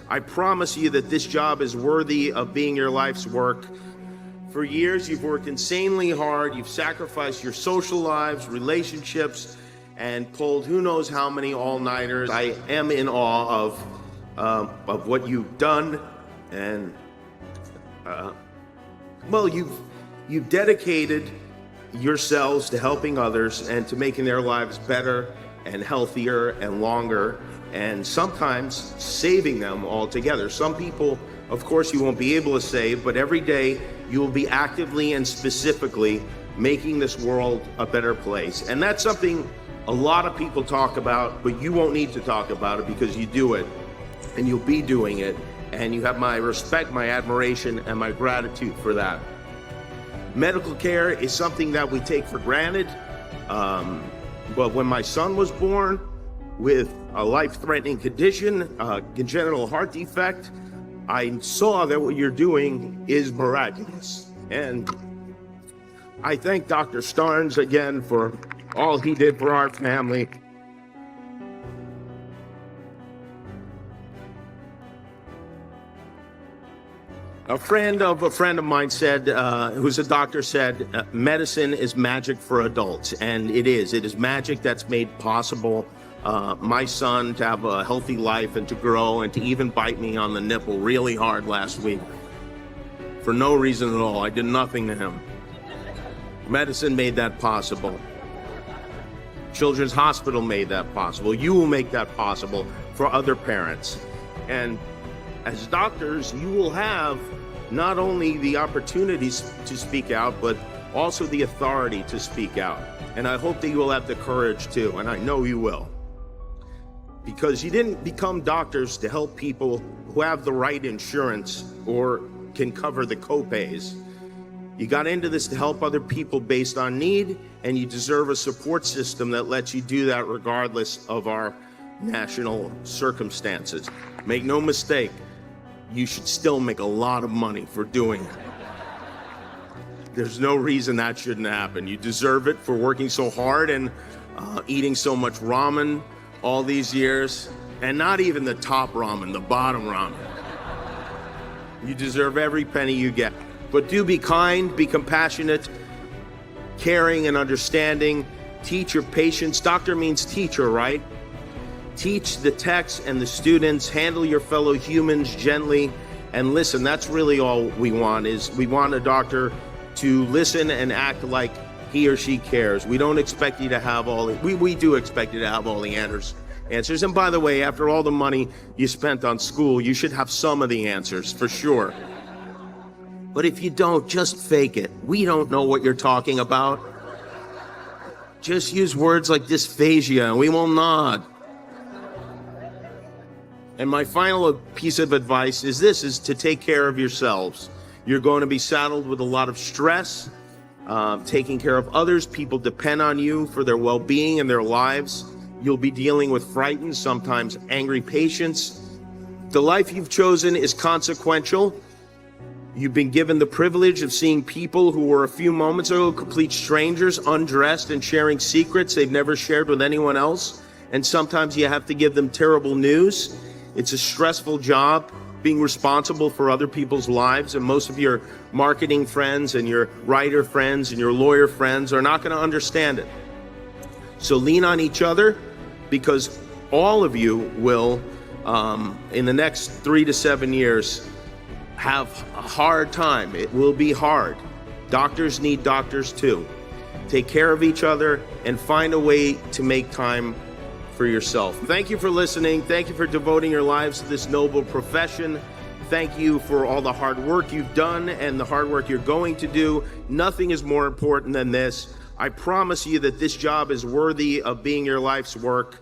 I promise you that this job is worthy of being your life's work. For years, you've worked insanely hard. You've sacrificed your social lives, relationships, and pulled who knows how many all-nighters. I am in awe of what you've done, and well, you've dedicated yourselves to helping others and to making their lives better and healthier and longer, and sometimes saving them altogether. Some people, of course, you won't be able to save, but every day you will be actively and specifically making this world a better place. And that's something a lot of people talk about, but you won't need to talk about it because you do it, and you'll be doing it, and you have my respect, my admiration, and my gratitude for that. Medical care is something that we take for granted, but when my son was born with a life-threatening condition, congenital heart defect, I saw that what you're doing is miraculous. And I thank Dr. Starnes again for all he did for our family. A friend of mine said, who's a doctor, said, medicine is magic for adults, and it is. It is magic that's made possible my son to have a healthy life and to grow and to even bite me on the nipple really hard last week for no reason at all. I did nothing to him. Medicine made that possible. Children's Hospital made that possible. You will make that possible for other parents. And as doctors, you will have not only the opportunities to speak out, but also the authority to speak out. And I hope that you will have the courage to, and I know you will. Because you didn't become doctors to help people who have the right insurance or can cover the copays. You got into this to help other people based on need, and you deserve a support system that lets you do that regardless of our national circumstances. Make no mistake, you should still make a lot of money for doing it. There's no reason that shouldn't happen. You deserve it for working so hard and eating so much ramen all these years, and not even the top ramen, the bottom ramen. You deserve every penny you get. But do be kind, be compassionate, caring and understanding. Teach your patients. Doctor means teacher, right? Teach the techs and the students. Handle your fellow humans gently. And listen, that's really all we want, is we want a doctor to listen and act like he or she cares. We don't expect you to have all the, we do expect you to have all the answers. And by the way, after all the money you spent on school, you should have some of the answers, for sure. But if you don't, just fake it. We don't know what you're talking about. Just use words like dysphagia and we will nod. And my final piece of advice is this, is to take care of yourselves. You're going to be saddled with a lot of stress, taking care of others. People depend on you for their well-being and their lives. You'll be dealing with frightened, sometimes angry patients. The life you've chosen is consequential. You've been given the privilege of seeing people who were a few moments ago complete strangers, undressed and sharing secrets they've never shared with anyone else. And sometimes you have to give them terrible news. It's a stressful job, being responsible for other people's lives, and most of your marketing friends and your writer friends and your lawyer friends are not going to understand it. So lean on each other, because all of you will, in the next 3 to 7 years, have a hard time. It will be hard. Doctors need doctors too. Take care of each other and find a way to make time for yourself. Thank you for listening. Thank you for devoting your lives to this noble profession. Thank you for all the hard work you've done and the hard work you're going to do. Nothing is more important than this. I promise you that this job is worthy of being your life's work.